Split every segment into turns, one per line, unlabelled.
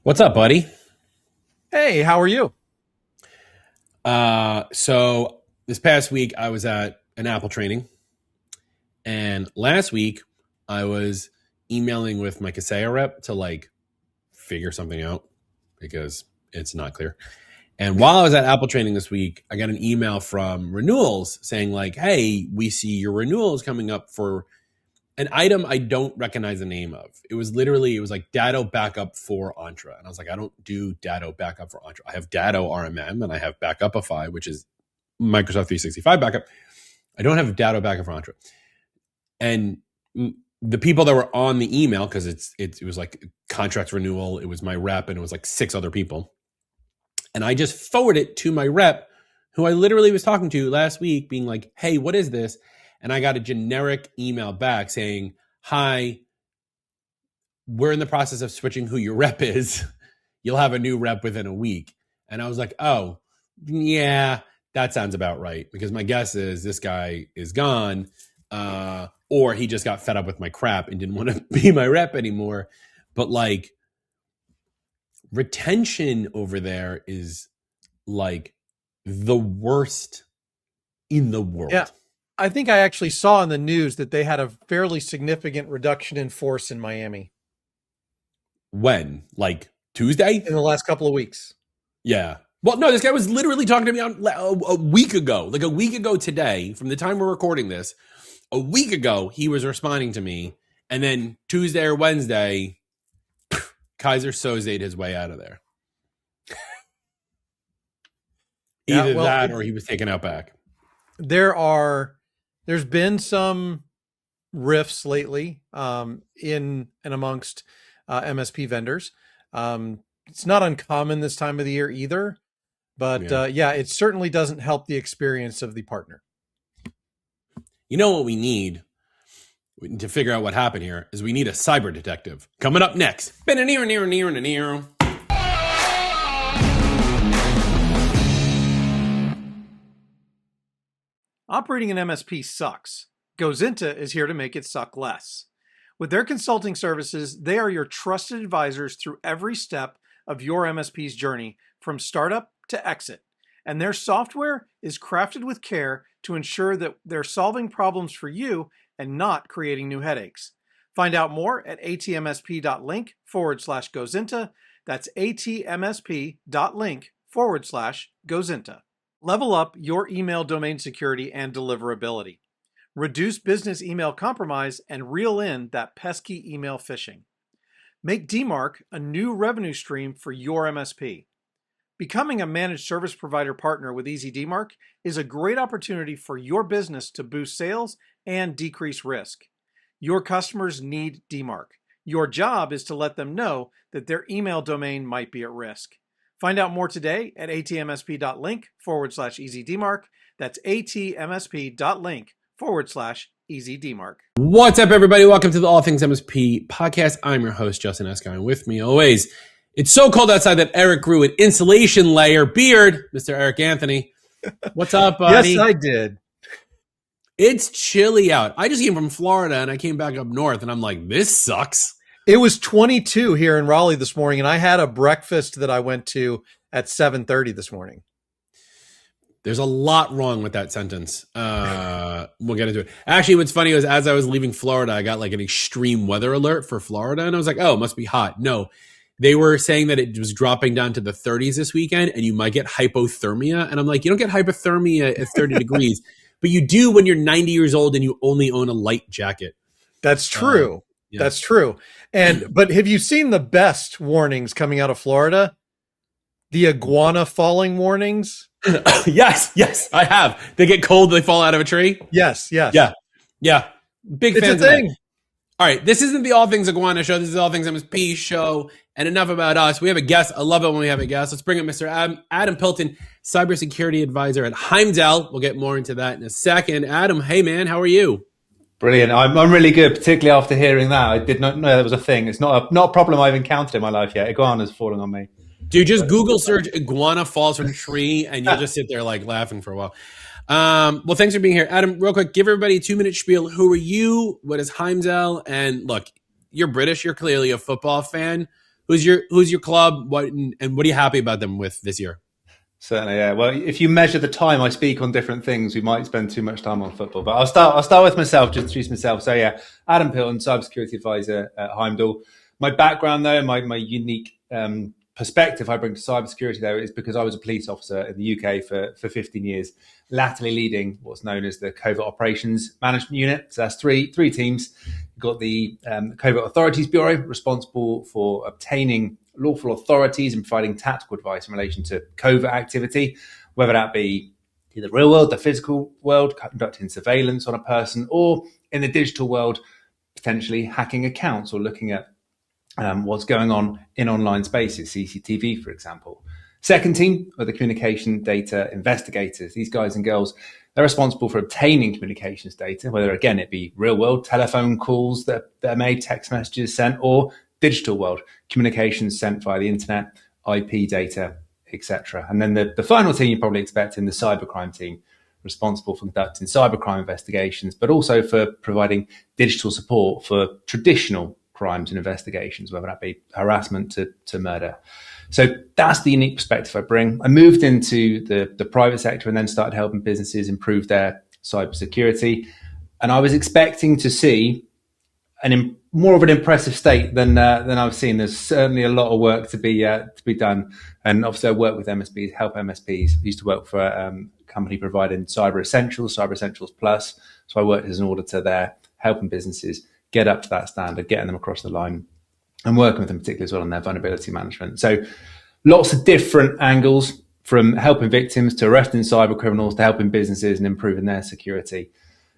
What's up, buddy?
Hey, how are you?
So this past week I was at an Apple training, and last week I was emailing with my Kaseya rep to figure something out because it's not clear. And while I was at Apple training this week, I got an email from renewals saying hey, we see your renewal is coming up for an item I don't recognize the name of. It was like Datto backup for Entra. And I was like, I don't do Datto backup for Entra. I have Datto RMM and I have Backupify, which is Microsoft 365 backup. I don't have Datto backup for Entra. And the people that were on the email, because it was like contract renewal, it was my rep and it was like 6 other people. And I just forwarded it to my rep, who I literally was talking to last week, being like, hey, what is this? And I got a generic email back saying, hi, we're in the process of switching who your rep is. You'll have a new rep within a week. And I was like, oh, yeah, that sounds about right. Because my guess is this guy is gone, or he just got fed up with my crap and didn't want to be my rep anymore. But retention over there is like the worst in the world.
Yeah. I think I actually saw in the news that they had a fairly significant reduction in force in Miami.
When? Like Tuesday?
In the last couple of weeks.
Yeah. Well, no, this guy was literally talking to me a week ago. Like a week ago today, from the time we're recording this, a week ago, he was responding to me. And then Tuesday or Wednesday, Kaiser Soze'd his way out of there. Either that or he was taken out back.
There's been some rifts lately in and amongst MSP vendors. It's not uncommon this time of the year either, but it certainly doesn't help the experience of the partner.
You know what we need to figure out what happened here is we need a cyber detective. Coming up next.
Operating an MSP sucks. Gozinta is here to make it suck less. With their consulting services, they are your trusted advisors through every step of your MSP's journey, from startup to exit. And their software is crafted with care to ensure that they're solving problems for you and not creating new headaches. Find out more at atmsp.link/Gozinta. That's atmsp.link/Gozinta. Level up your email domain security and deliverability. Reduce business email compromise and reel in that pesky email phishing. Make DMARC a new revenue stream for your MSP. Becoming a managed service provider partner with EasyDMARC is a great opportunity for your business to boost sales and decrease risk. Your customers need DMARC. Your job is to let them know that their email domain might be at risk. Find out more today at atmsp.link/EasyDMARC. That's atmsp.link/EasyDMARC.
What's up, everybody? Welcome to the All Things MSP Podcast. I'm your host, Justin Esgar, and with me always, it's so cold outside that Eric grew an insulation layer beard, Mr. Eric Anthony. What's up, buddy?
Yes, I did.
It's chilly out. I just came from Florida, and I came back up north, and I'm like, this sucks.
It was 22 here in Raleigh this morning, and I had a breakfast that I went to at 7:30 this morning.
There's a lot wrong with that sentence. We'll get into it. Actually, what's funny was as I was leaving Florida, I got like an extreme weather alert for Florida, and I was like, oh, it must be hot. No, they were saying that it was dropping down to the 30s this weekend, and you might get hypothermia. And I'm like, you don't get hypothermia at 30 degrees, but you do when you're 90 years old and you only own a light jacket.
That's true. Yeah. That's true. But have you seen the best warnings coming out of Florida? The iguana falling warnings?
Yes, I have. They get cold, they fall out of a tree?
Yes.
Yeah. Big fans of that. All right, this isn't the All Things Iguana show. This is the All Things MSP show. And enough about us. We have a guest. I love it when we have a guest. Let's bring up Mr. Adam Pilton, Cybersecurity Advisor at Heimdal. We'll get more into that in a second. Adam, hey, man, how are you?
Brilliant. I'm really good, particularly after hearing that. I did not know there was a thing. It's not a problem I've encountered in my life yet. Iguana's falling on me.
Dude, just Google search iguana falls from tree and you'll just sit there like laughing for a while. Well, thanks for being here. Adam, real quick, give everybody a 2-minute spiel. Who are you? What is Heimdal? And look, you're British. You're clearly a football fan. who's your club? What are you happy about them with this year?
Certainly, yeah. Well, if you measure the time I speak on different things, we might spend too much time on football. But I'll start with myself, just introduce myself. So yeah, Adam Pilton, Cybersecurity Advisor at Heimdal. My background, though, my unique perspective I bring to cybersecurity, though, is because I was a police officer in the UK for 15 years, latterly leading what's known as the Covert Operations Management Unit. So that's three teams. You've got the Covert Authorities Bureau, responsible for obtaining lawful authorities and providing tactical advice in relation to covert activity, whether that be in the real world, the physical world, conducting surveillance on a person, or in the digital world, potentially hacking accounts or looking at what's going on in online spaces, CCTV, for example. Second team are the communication data investigators. These guys and girls, they're responsible for obtaining communications data, whether, again, it be real world telephone calls that are made, text messages sent, or digital world communications sent via the internet, IP data, etc. And then the final team you probably expect in the cybercrime team, responsible for conducting cybercrime investigations, but also for providing digital support for traditional crimes and investigations, whether that be harassment to murder. So that's the unique perspective I bring. I moved into the private sector and then started helping businesses improve their cybersecurity. And I was expecting to see more of an impressive state than I've seen. There's certainly a lot of work to be done. And obviously I work with MSPs, help MSPs. I used to work for a company providing Cyber Essentials Plus. So I worked as an auditor there, helping businesses get up to that standard, getting them across the line, and working with them particularly as well on their vulnerability management. So lots of different angles, from helping victims to arresting cyber criminals to helping businesses and improving their security.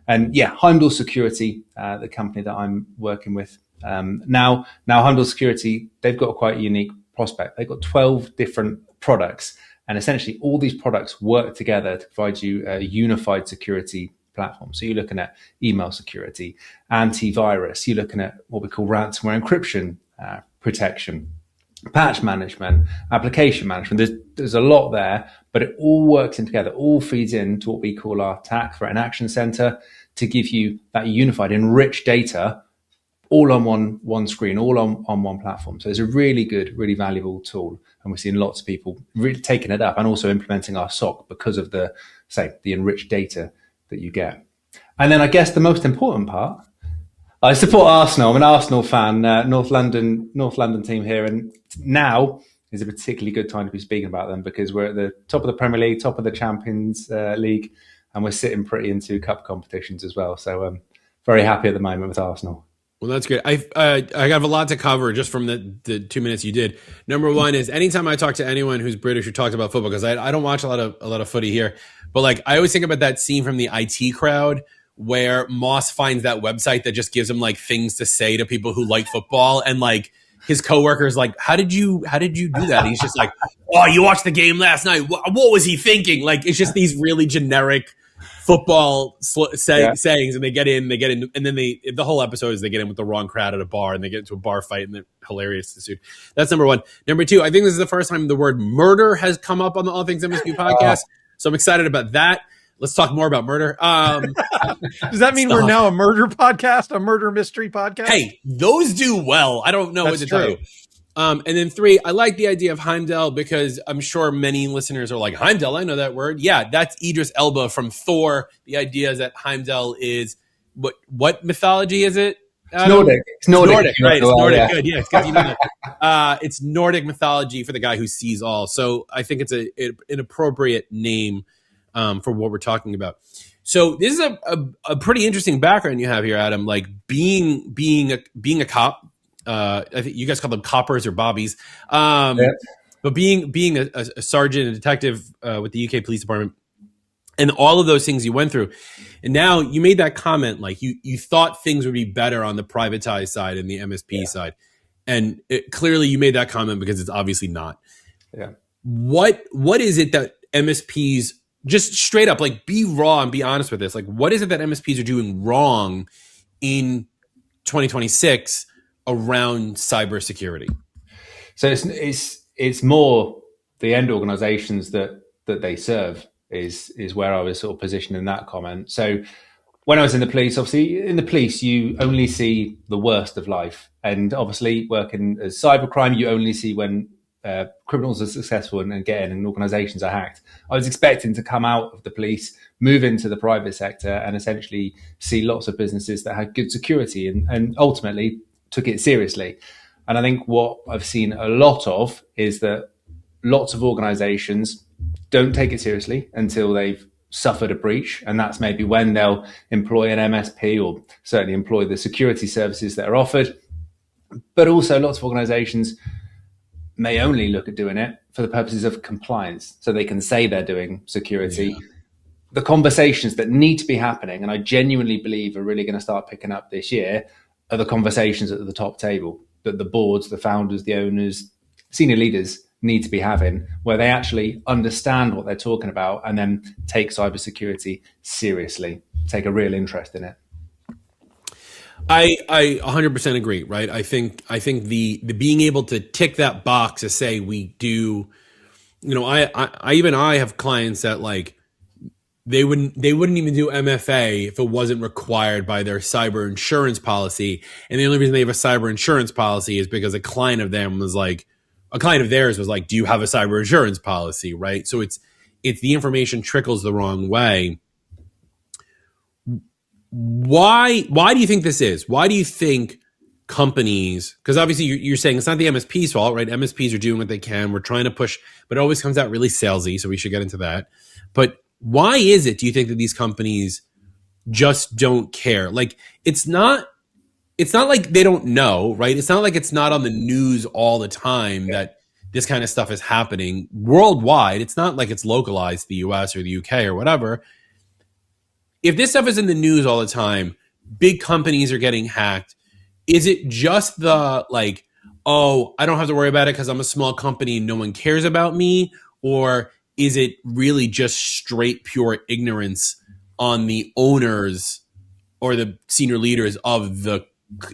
And yeah, Heimdal Security, the company that I'm working with now Heimdal Security, they've got quite a unique prospect. They've got 12 different products, and essentially all these products work together to provide you a unified security platform. So you're looking at email security, antivirus, you're looking at what we call ransomware encryption, protection, patch management, application management. There's a lot there, but it all works in together, all feeds into what we call our TAC, Threat and Action Center, to give you that unified, enriched data all on one screen, all on one platform. So it's a really good, really valuable tool. And we're seeing lots of people really taking it up and also implementing our SOC because of the enriched data that you get. And then I guess the most important part, I support Arsenal. I'm an Arsenal fan, North London team here. And now is a particularly good time to be speaking about them because we're at the top of the Premier League, top of the Champions League, and we're sitting pretty into cup competitions as well. So I'm very happy at the moment with Arsenal.
Well, that's great. I have a lot to cover just from the 2 minutes you did. Number one is anytime I talk to anyone who's British who talks about football, because I don't watch a lot of footy here, but like I always think about that scene from the IT Crowd where Moss finds that website that just gives him like things to say to people who like football, and like his coworkers like, how did you do that? And he's just like, oh, you watched the game last night. What was he thinking? Like it's just these really generic football sayings, and they get in, and then the whole episode is they get in with the wrong crowd at a bar, and they get into a bar fight, and they're hilarious. That's number one. Number two, I think this is the first time the word murder has come up on the All Things MSP podcast, so I'm excited about that. Let's talk more about murder.
Does that mean we're now a murder podcast, a murder mystery podcast?
Hey, those do well. I don't know what to tell you. And then three, I like the idea of Heimdal because I'm sure many listeners are like, Heimdal, I know that word. Yeah, that's Idris Elba from Thor. The idea is that Heimdal is, what mythology is it?
It's Nordic.
It's Nordic, right? It's Nordic. Yeah. Good. Yeah, it's good. You know that. It's Nordic mythology for the guy who sees all. So I think it's an appropriate name for what we're talking about. So this is a pretty interesting background you have here, Adam. Like being a cop. I think you guys call them coppers or bobbies. But being a sergeant and detective with the UK Police Department, and all of those things you went through, and now you made that comment like you thought things would be better on the privatized side and the MSP side, and clearly you made that comment because it's obviously not.
Yeah.
What is it that MSPs, just straight up, like be raw and be honest with this, like what is it that MSPs are doing wrong in 2026 around cybersecurity?
So it's more the end organizations that they serve is where I was sort of positioned in that comment. So when I was in the police, obviously in the police, you only see the worst of life. And obviously working as cybercrime, you only see when criminals are successful and get in and organizations are hacked. I was expecting to come out of the police, move into the private sector and essentially see lots of businesses that had good security and ultimately took it seriously. And I think what I've seen a lot of is that lots of organizations don't take it seriously until they've suffered a breach. And that's maybe when they'll employ an MSP or certainly employ the security services that are offered. But also lots of organizations may only look at doing it for the purposes of compliance. So they can say they're doing security. Yeah. The conversations that need to be happening, and I genuinely believe are really going to start picking up this year, are the conversations at the top table that the boards, the founders, the owners, senior leaders need to be having, where they actually understand what they're talking about and then take cybersecurity seriously, take a real interest in it.
I 100% agree, right? I think the being able to tick that box to say we do, I have clients that like they wouldn't even do MFA if it wasn't required by their cyber insurance policy. And the only reason they have a cyber insurance policy is because a client of theirs was like, do you have a cyber insurance policy? Right. So it's the information trickles the wrong way. Why do you think this is? Why do you think companies, because obviously you're saying it's not the MSP's fault, right? MSPs are doing what they can. We're trying to push, but it always comes out really salesy. So we should get into that. But why is it, do you think, that these companies just don't care? Like, it's not like they don't know, right? It's not like it's not on the news all the time that this kind of stuff is happening worldwide. It's not like it's localized to the US or the UK or whatever. If this stuff is in the news all the time, big companies are getting hacked. Is it just the like, oh, I don't have to worry about it because I'm a small company and no one cares about me? Or is it really just straight pure ignorance on the owners or the senior leaders of the,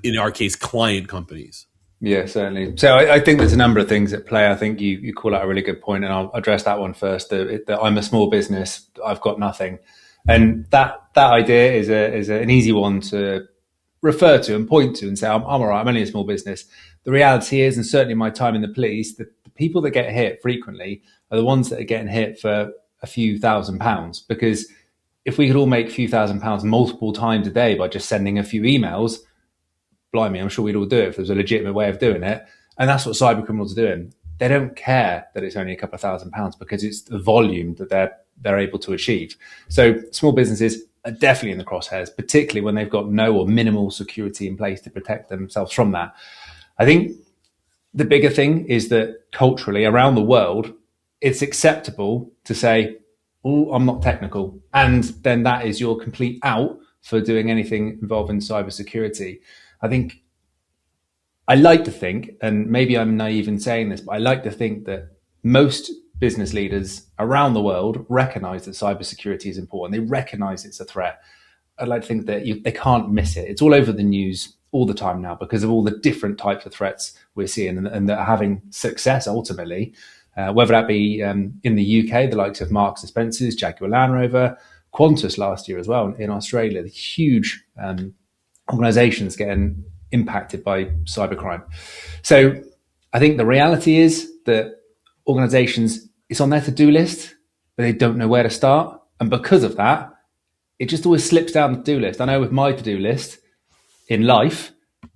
in our case, client companies?
Yeah, certainly. So I think there's a number of things at play. I think you call out a really good point, and I'll address that one first. That I'm a small business, I've got nothing. And that idea is an easy one to refer to and point to and say, I'm all right, I'm only a small business. The reality is, and certainly my time in the police, the people that get hit frequently are the ones that are getting hit for a few £1,000s. Because if we could all make a few £1,000s multiple times a day by just sending a few emails, blimey, I'm sure we'd all do it if there's a legitimate way of doing it. And that's what cyber criminals are doing. They don't care that it's only a couple of £1,000s because it's the volume that they're able to achieve. So small businesses are definitely in the crosshairs, particularly when they've got no or minimal security in place to protect themselves from that. I think the bigger thing is that culturally around the world, it's acceptable to say, oh, I'm not technical. And then that is your complete out for doing anything involving cybersecurity. I like to think, and maybe I'm naive in saying this, but I like to think that most business leaders around the world recognize that cybersecurity is important. They recognize it's a threat. I'd like to think that they can't miss it. It's all over the news all the time now because of all the different types of threats we're seeing and that are having success ultimately, whether that be in the UK, the likes of Marks and Spencer's, Jaguar Land Rover, Qantas last year as well in Australia, the huge organizations getting impacted by cybercrime. So I think the reality is that organizations, it's on their to-do list, but they don't know where to start. And because of that, it just always slips down the to-do list. I know with my to-do list in life,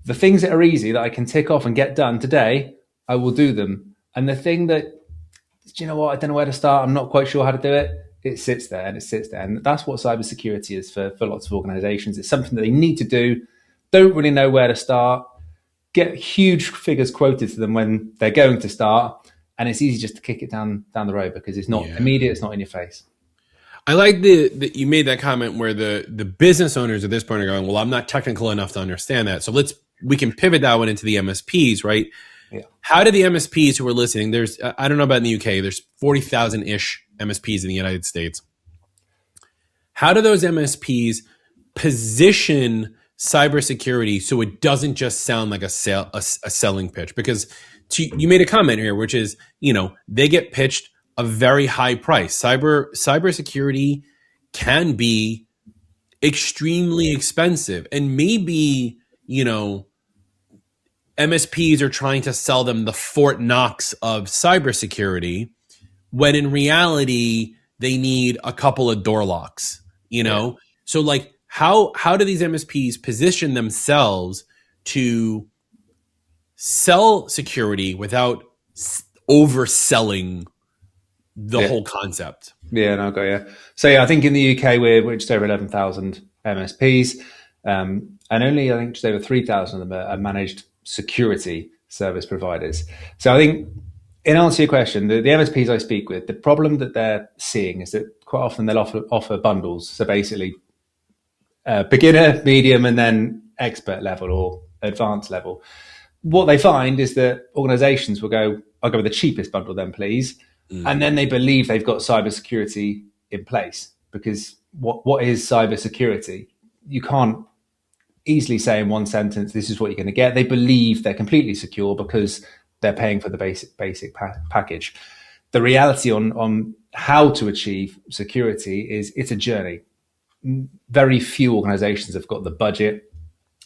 the things that are easy that I can tick off and get done today, I will do them. And the thing that, do you know what, I don't know where to start, I'm not quite sure how to do it, it sits there and it sits there. And that's what cybersecurity is for lots of organizations. It's something that they need to do, don't really know where to start, get huge figures quoted to them when they're going to start, and it's easy just to kick it down the road because it's not immediate, it's not in your face.
I like that you made that comment where the business owners at this point are going, well, I'm not technical enough to understand that. So we can pivot that one into the MSPs, right?
Yeah.
How do the MSPs who are listening, there's, I don't know about in the UK, there's 40,000-ish MSPs in the United States. How do those MSPs position cybersecurity so it doesn't just sound like a selling pitch? Because you made a comment here, which is, they get pitched a very high price. Cybersecurity can be extremely expensive. And maybe, MSPs are trying to sell them the Fort Knox of cybersecurity, when in reality, they need a couple of door locks, So like, how do these MSPs position themselves to sell security without overselling the whole concept?
Yeah, no, I got you. So yeah, I think in the UK we're just over 11,000 MSPs, and only I think just over 3,000 of them are managed security service providers. So I think, in answer to your question, the MSPs I speak with, the problem that they're seeing is that quite often they'll offer bundles. So basically, beginner, medium, and then expert level or advanced level. What they find is that organizations will go, I'll go with the cheapest bundle then, please. And then they believe they've got cybersecurity in place, because what is cybersecurity? You can't easily say in one sentence, this is what you're going to get. They believe they're completely secure because they're paying for the basic package. The reality on how to achieve security is it's a journey. Very few organizations have got the budget,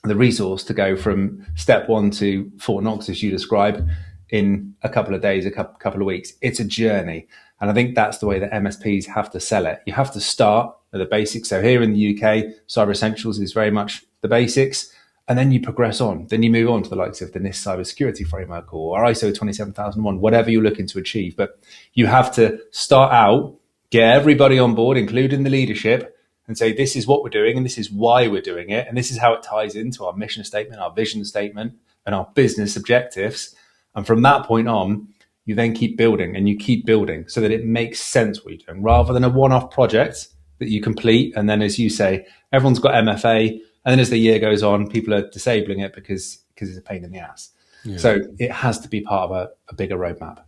the resource to go from step one to Fort Knox, as you describe, in a couple of days, a couple of weeks. It's a journey. And I think that's the way that MSPs have to sell it. You have to start at the basics. So here in the UK, Cyber Essentials is very much the basics. And then you progress on. Then you move on to the likes of the NIST Cybersecurity Framework or ISO 27001, whatever you're looking to achieve. But you have to start out, get everybody on board, including the leadership, and say, this is what we're doing and this is why we're doing it. And this is how it ties into our mission statement, our vision statement, and our business objectives. And from that point on, you then keep building and you keep building so that it makes sense what you're doing, rather than a one-off project that you complete. And then, as you say, everyone's got MFA. And then as the year goes on, people are disabling it because it's a pain in the ass. Yeah. So it has to be part of a bigger roadmap.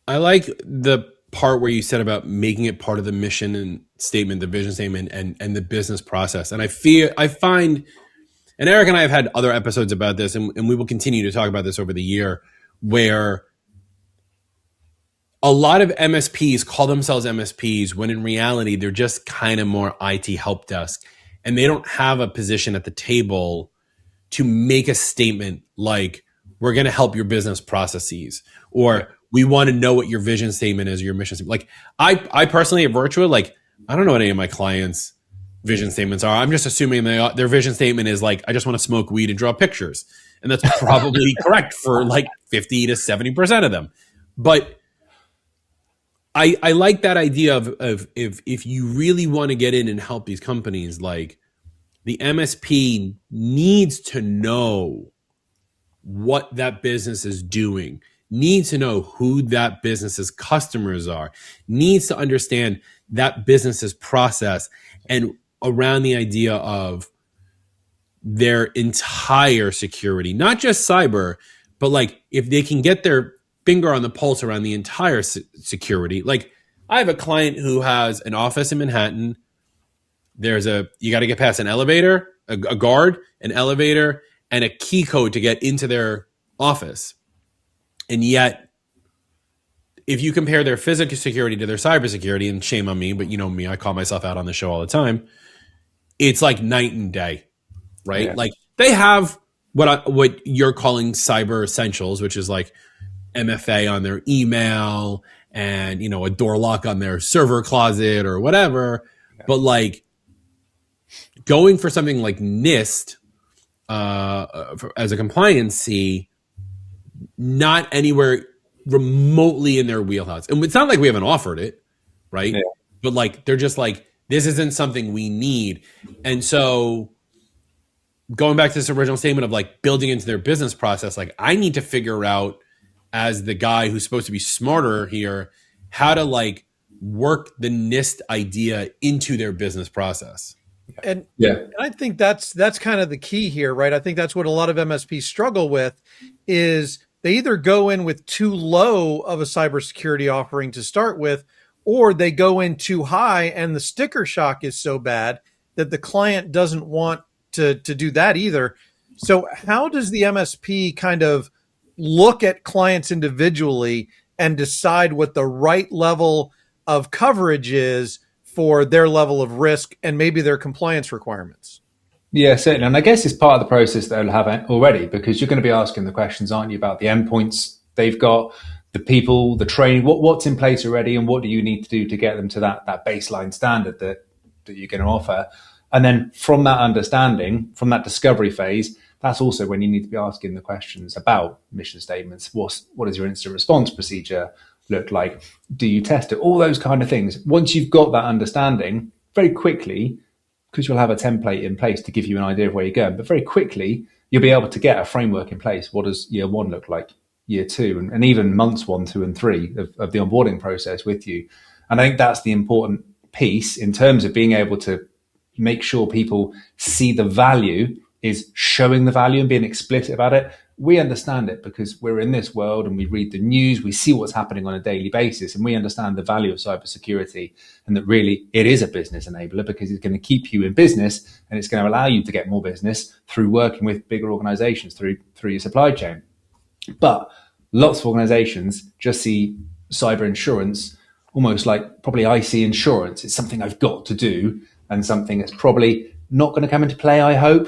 I like the part where you said about making it part of the mission and statement, the vision statement, and the business process. And I find, and Eric and I have had other episodes about this, and we will continue to talk about this over the year, where a lot of MSPs call themselves MSPs when in reality, they're just kind of more IT help desk. And they don't have a position at the table to make a statement like, we're going to help your business processes, or we want to know what your vision statement is, or your mission statement. Like I personally at Virtua, like, I don't know what any of my clients' vision statements are. I'm just assuming their vision statement is like, I just want to smoke weed and draw pictures. And that's probably correct for like 50 to 70% of them. But I like that idea of if you really want to get in and help these companies, like the MSP needs to know what that business is doing, needs to know who that business's customers are, needs to understand that business's process, and around the idea of their entire security, not just cyber, but like if they can get their finger on the pulse around the entire security. Like I have a client who has an office in Manhattan. You got to get past an elevator, a guard, an elevator, and a key code to get into their office. And yet, if you compare their physical security to their cybersecurity, and shame on me, but you know me, I call myself out on the show all the time. It's like night and day, right? Yeah. Like they have what you're calling cyber essentials, which is like MFA on their email and, a door lock on their server closet or whatever. Yeah. But like going for something like NIST as a compliancy, not anywhere remotely in their wheelhouse. And it's not like we haven't offered it, right? Yeah. But like they're just like, this isn't something we need. And so going back to this original statement of like building into their business process, like I need to figure out, as the guy who's supposed to be smarter here, how to like work the NIST idea into their business process.
And I think that's kind of the key here, right? I think that's what a lot of MSPs struggle with, is they either go in with too low of a cybersecurity offering to start with, or they go in too high and the sticker shock is so bad that the client doesn't want to do that either. So how does the MSP kind of look at clients individually and decide what the right level of coverage is for their level of risk and maybe their compliance requirements.
Yeah, certainly. And I guess it's part of the process they'll have already, because you're going to be asking the questions, aren't you, about the endpoints they've got, the people, the training, what's in place already, and what do you need to do to get them to that baseline standard that you're going to offer. And then from that understanding, from that discovery phase, that's also when you need to be asking the questions about mission statements. What does your incident response procedure look like? Do you test it? All those kind of things. Once you've got that understanding, very quickly, because you'll have a template in place to give you an idea of where you're going, but very quickly, you'll be able to get a framework in place. What does year one look like? Year two, and even months 1, 2, and 3 of the onboarding process with you. And I think that's the important piece in terms of being able to make sure people see the value, is showing the value and being explicit about it. We understand it because we're in this world and we read the news, we see what's happening on a daily basis, and we understand the value of cybersecurity, and that really it is a business enabler because it's going to keep you in business and it's going to allow you to get more business through working with bigger organizations through your supply chain. But lots of organizations just see cyber insurance almost like probably I see insurance. It's something I've got to do and something that's probably not going to come into play, I hope.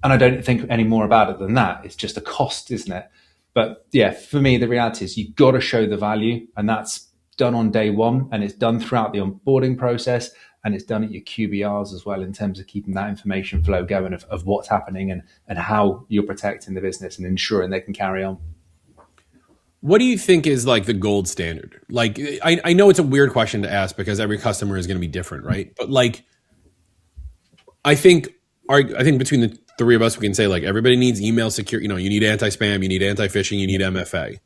And I don't think any more about it than that. It's just a cost, isn't it? But yeah, for me, the reality is you've got to show the value, and that's done on day one, and it's done throughout the onboarding process, and it's done at your QBRs as well in terms of keeping that information flow going of what's happening and how you're protecting the business and ensuring they can carry on.
What do you think is like the gold standard? Like, I know it's a weird question to ask because every customer is going to be different, right? But like, I think between the three of us, we can say like everybody needs email security. You need anti-spam, you need anti-phishing, you need MFA.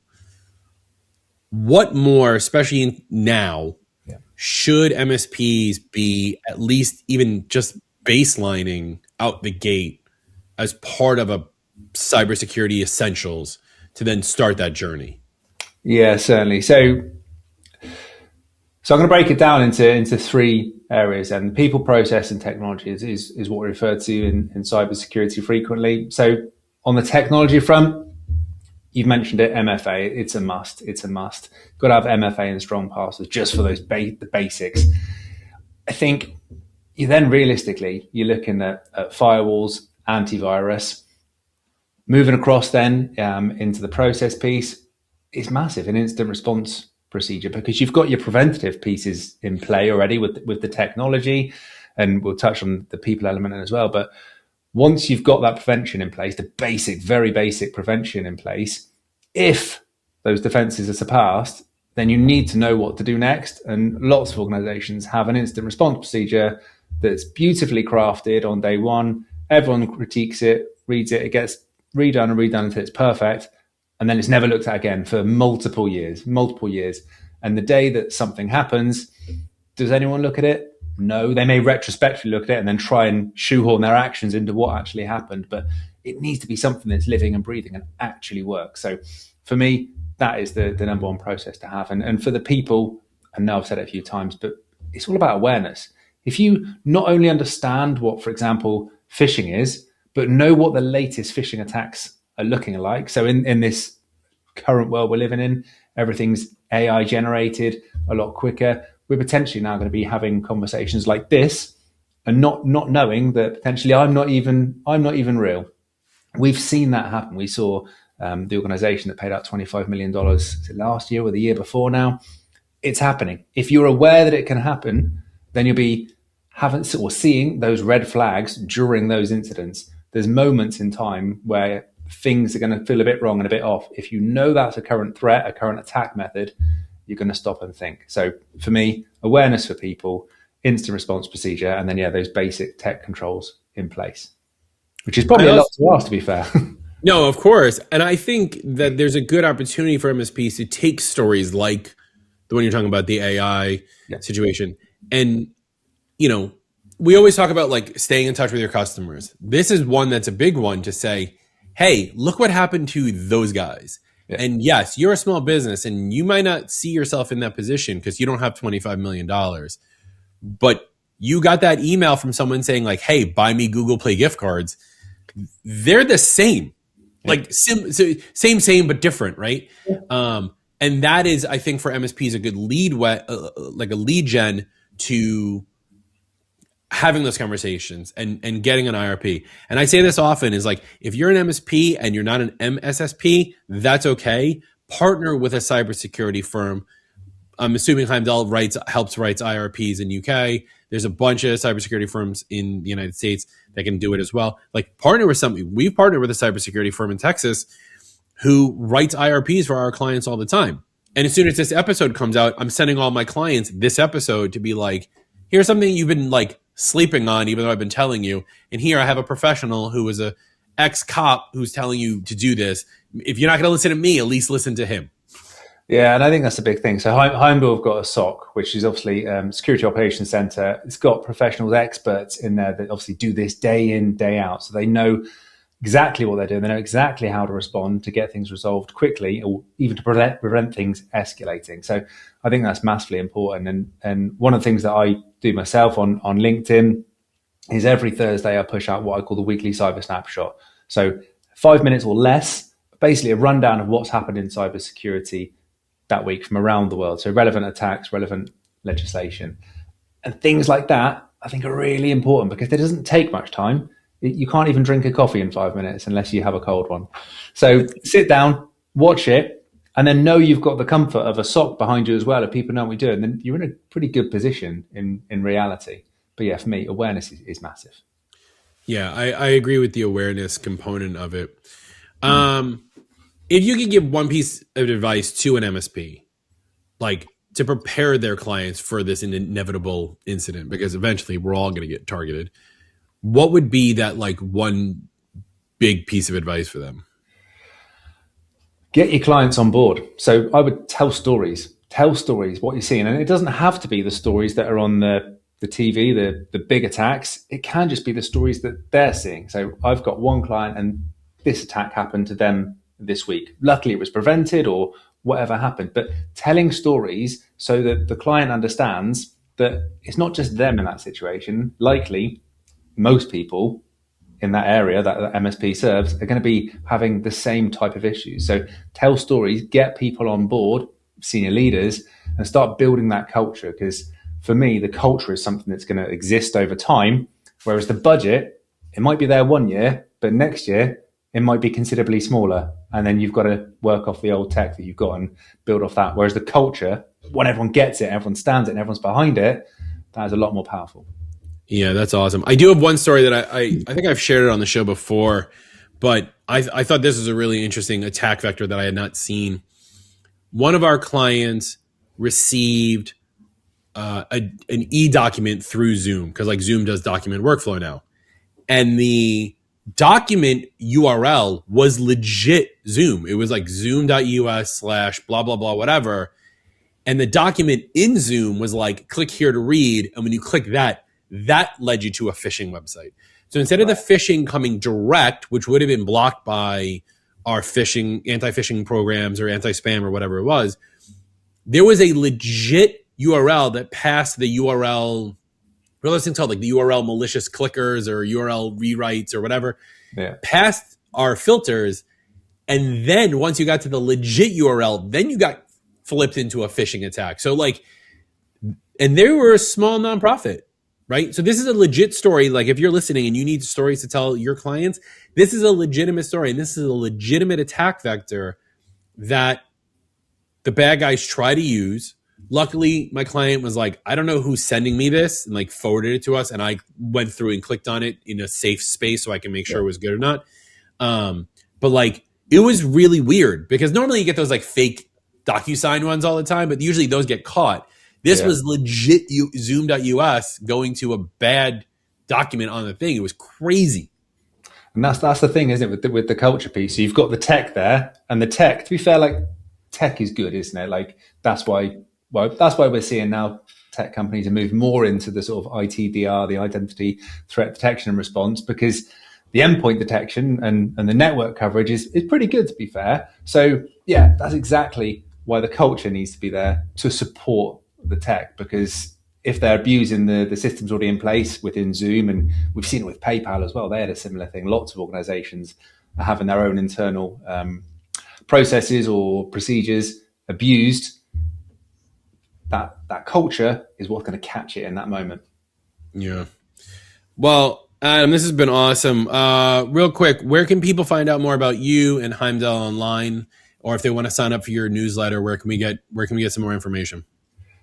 What more, especially now, should MSPs be at least even just baselining out the gate as part of a cybersecurity essentials to then start that journey? Yeah,
certainly. So I'm going to break it down into 3 areas, and people, process, and technology is what we refer to in cybersecurity frequently. So on the technology front, you've mentioned it, MFA. It's a must. Got to have MFA and strong passwords just for those the basics. I think you then realistically, you're looking at firewalls, antivirus. Moving across then into the process piece is massive, an incident response procedure, because you've got your preventative pieces in play already with the technology, and we'll touch on the people element as well. But once you've got that prevention in place, the basic, very basic prevention in place, if those defenses are surpassed, then you need to know what to do next. And lots of organizations have an incident response procedure that's beautifully crafted on day one. Everyone critiques it, reads it, it gets redone until it's perfect. And then it's never looked at again for multiple years. And the day that something happens, does anyone look at it? No, they may retrospectively look at it and then try and shoehorn their actions into what actually happened. But it needs to be something that's living and breathing and actually works. So for me, that is the number one process to have. And for the people, and now I've said it a few times, but it's all about awareness. If you not only understand what, for example, phishing is, but know what the latest phishing attacks are looking like. So in this current world we're living in, everything's AI generated a lot quicker. We're potentially now going to be having conversations like this and not knowing that potentially I'm not even real. We've seen that happen. We saw the organization that paid out $25 million last year or the year before now. It's happening. If you're aware that it can happen, then you'll be seeing those red flags during those incidents. There's moments in time where things are going to feel a bit wrong and a bit off. If you know that's a current threat, a current attack method, you're going to stop and think. So for me, awareness for people, instant response procedure, and then, those basic tech controls in place, which is probably a lot to ask, to be fair.
No, of course. And I think that there's a good opportunity for MSPs to take stories like the one you're talking about, the AI situation. And, we always talk about like staying in touch with your customers. This is one that's a big one to say, hey, look what happened to those guys. Yeah. And yes, you're a small business and you might not see yourself in that position because you don't have $25 million. But you got that email from someone saying like, hey, buy me Google Play gift cards. They're the same. Like same, but different, right? Yeah. And that is, I think, for MSPs a good lead, like a lead gen to having those conversations and getting an IRP. And I say this often is like, if you're an MSP and you're not an MSSP, that's okay. Partner with a cybersecurity firm. I'm assuming Heimdal helps writes IRPs in UK. There's a bunch of cybersecurity firms in the United States that can do it as well. Like, partner with something. We've partnered with a cybersecurity firm in Texas who writes IRPs for our clients all the time. And as soon as this episode comes out, I'm sending all my clients this episode to be like, here's something you've been like sleeping on, even though I've been telling you. And here I have a professional who is a ex-cop who's telling you to do this. If you're not going to listen to me, at least listen to him.
Yeah, and I think that's a big thing. So Heimdal have got a SOC, which is obviously Security Operations Center. It's got professionals, experts in there that obviously do this day in, day out. So they know exactly what they're doing. They know exactly how to respond to get things resolved quickly, or even to prevent things escalating. So I think that's massively important. And one of the things that I do myself on LinkedIn is every Thursday I push out what I call the weekly cyber snapshot. So 5 minutes or less, basically a rundown of what's happened in cybersecurity that week from around the world. So relevant attacks, relevant legislation, and things like that, I think are really important because it doesn't take much time. You can't even drink a coffee in 5 minutes unless you have a cold one. So sit down, watch it, and then know you've got the comfort of a SOC behind you as well, if people know what we do. And then you're in a pretty good position in reality. But yeah, for me, awareness is massive.
Yeah, I agree with the awareness component of it. If you could give one piece of advice to an MSP, like to prepare their clients for this inevitable incident, because eventually we're all going to get targeted, what would be that like one big piece of advice for them?
Get your clients on board. So I would tell stories, what you're seeing. And it doesn't have to be the stories that are on the TV, the big attacks. It can just be the stories that they're seeing. So I've got one client and this attack happened to them this week. Luckily it was prevented or whatever happened, but telling stories so that the client understands that it's not just them in that situation. Likely most people in that area that MSP serves are going to be having the same type of issues. So tell stories, get people on board, senior leaders, and start building that culture. Because for me, the culture is something that's going to exist over time, whereas the budget, it might be there 1 year, but next year it might be considerably smaller. And then you've got to work off the old tech that you've got and build off that. Whereas the culture, when everyone gets it, everyone stands it, and everyone's behind it, that is a lot more powerful.
Yeah, that's awesome. I do have one story that I think I've shared it on the show before, but I thought this was a really interesting attack vector that I had not seen. One of our clients received an e-document through Zoom, because like Zoom does document workflow now. And the document URL was legit Zoom. It was like zoom.us/blah, blah, blah, whatever. And the document in Zoom was like, click here to read. And when you click that led you to a phishing website. So instead of the phishing coming direct, which would have been blocked by our anti-phishing programs or anti-spam or whatever it was, there was a legit URL that passed the URL, what are those things called? Like the URL malicious clickers or URL rewrites or whatever, passed our filters. And then once you got to the legit URL, then you got flipped into a phishing attack. So like, and they were a small nonprofit, right? So this is a legit story. Like if you're listening and you need stories to tell your clients, this is a legitimate story. And this is a legitimate attack vector that the bad guys try to use. Luckily, my client was like, I don't know who's sending me this, and like forwarded it to us. And I went through and clicked on it in a safe space so I can make sure it was good or not. But like, it was really weird because normally you get those like fake DocuSign ones all the time, but usually those get caught. This was legit zoom.us going to a bad document on the thing. It was crazy.
And that's the thing, isn't it, with the culture piece? So you've got the tech there, and the tech, to be fair, like tech is good, isn't it? Like that's why we're seeing now tech companies are moving more into the sort of ITDR, the identity threat detection and response, because the endpoint detection and the network coverage is pretty good, to be fair. So yeah, that's exactly why the culture needs to be there to support the tech, because if they're abusing the systems already in place within Zoom, and we've seen it with PayPal as well, they had a similar thing. Lots of organizations are having their own internal processes or procedures abused. that culture is what's going to catch it in that moment.
Yeah. Well, Adam, this has been awesome. Real quick, where can people find out more about you and Heimdal online? Or if they want to sign up for your newsletter, where can we get some more information?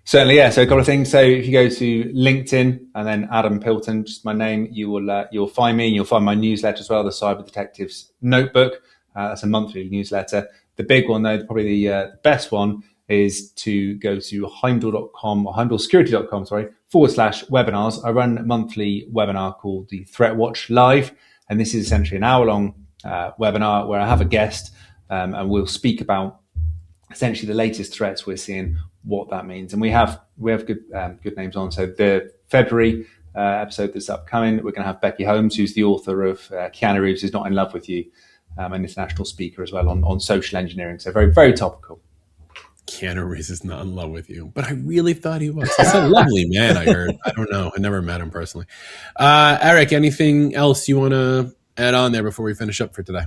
Certainly, yeah. So a couple of things. So if you go to LinkedIn and then Adam Pilton, just my name, you'll find me, and you'll find my newsletter as well, the Cyber Detectives Notebook. That's a monthly newsletter. The big one, though, probably the best one, is to go to Heimdal.com or HeimdalSecurity.com, /webinars. I run a monthly webinar called the Threat Watch Live, and this is essentially an hour-long webinar where I have a guest, and we'll speak about essentially the latest threats we're seeing, what that means. And we have good names on. So the February episode that's upcoming, we're going to have Becky Holmes, who's the author of Keanu Reeves is Not in Love with You, an international speaker as well on social engineering. So very, very topical.
Keanu Reeves is not in love with you, but I really thought he was. He's a lovely man, I heard. I don't know. I never met him personally. Eric, anything else you want to add on there before we finish up for today?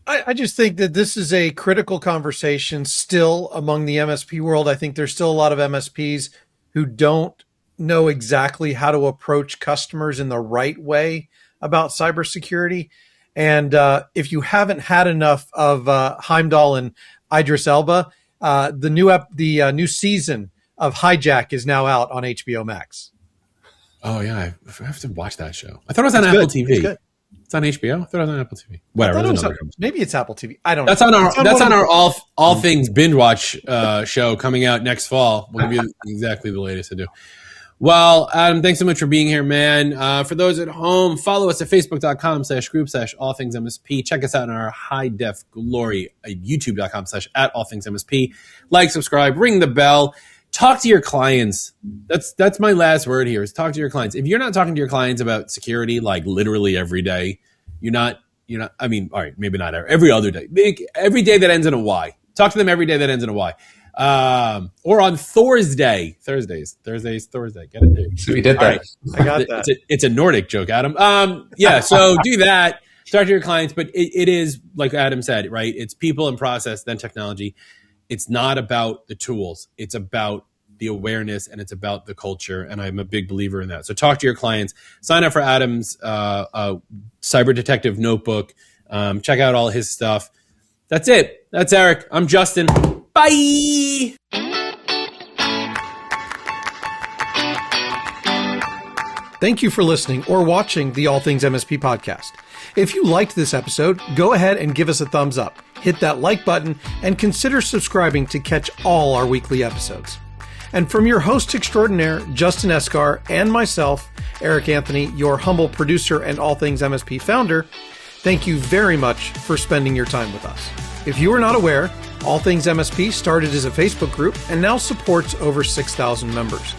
I just think that this is a critical conversation still among the MSP world. I think there's still a lot of MSPs who don't know exactly how to approach customers in the right way about cybersecurity. And if you haven't had enough of Heimdal and Idris Elba, the new season of Hijack is now out on HBO Max.
Oh yeah, I have to watch that show. I thought it was on Apple TV. It's on HBO. I thought it was on Apple TV. Whatever.
Maybe it's Apple TV. I don't
know. That's on our all things binge watch show coming out next fall. We'll give you exactly the latest to do. Well, Adam, thanks so much for being here, man. For those at home, follow us at facebook.com/group/allthingsmsp. Check us out in our high def glory at youtube.com/@allthingsmsp. Like, subscribe, ring the bell. Talk to your clients. That's my last word here, is talk to your clients. If you're not talking to your clients about security, like literally every day, you're not, I mean, all right, maybe not every other day. Every day that ends in a Y. Talk to them every day that ends in a Y. Or on Thursday. Get it? Dude.
So we did that.
Right. I got that.
It's a Nordic joke, Adam. Yeah, so do that. Talk to your clients, but it is, like Adam said, right? It's people and process, then technology. It's not about the tools. It's about the awareness, and it's about the culture. And I'm a big believer in that. So talk to your clients. Sign up for Adam's Cyber Detective Notebook. Check out all his stuff. That's it. That's Eric. I'm Justin. Bye.
Thank you for listening or watching the All Things MSP podcast. If you liked this episode, go ahead and give us a thumbs up, hit that like button, and consider subscribing to catch all our weekly episodes. And from your host extraordinaire, Justin Esgar, and myself, Eric Anthony, your humble producer and All Things MSP founder, thank you very much for spending your time with us. If you are not aware, All Things MSP started as a Facebook group and now supports over 6,000 members.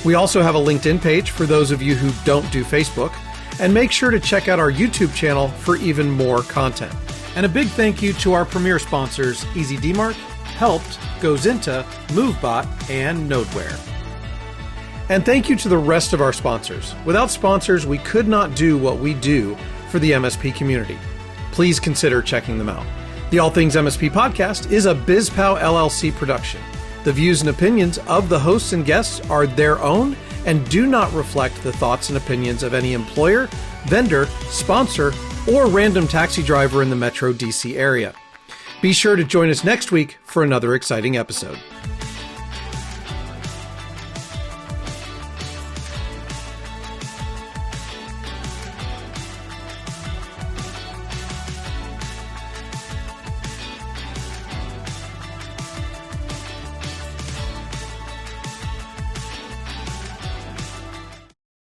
We also have a LinkedIn page for those of you who don't do Facebook, and make sure to check out our YouTube channel for even more content. And a big thank you to our premier sponsors, EasyDmark, Helped, GoZinta, MoveBot, and Nodeware. And thank you to the rest of our sponsors. Without sponsors, we could not do what we do for the MSP community. Please consider checking them out. The All Things MSP podcast is a BizPow LLC production. The views and opinions of the hosts and guests are their own and do not reflect the thoughts and opinions of any employer, vendor, sponsor, or random taxi driver in the Metro DC area. Be sure to join us next week for another exciting episode.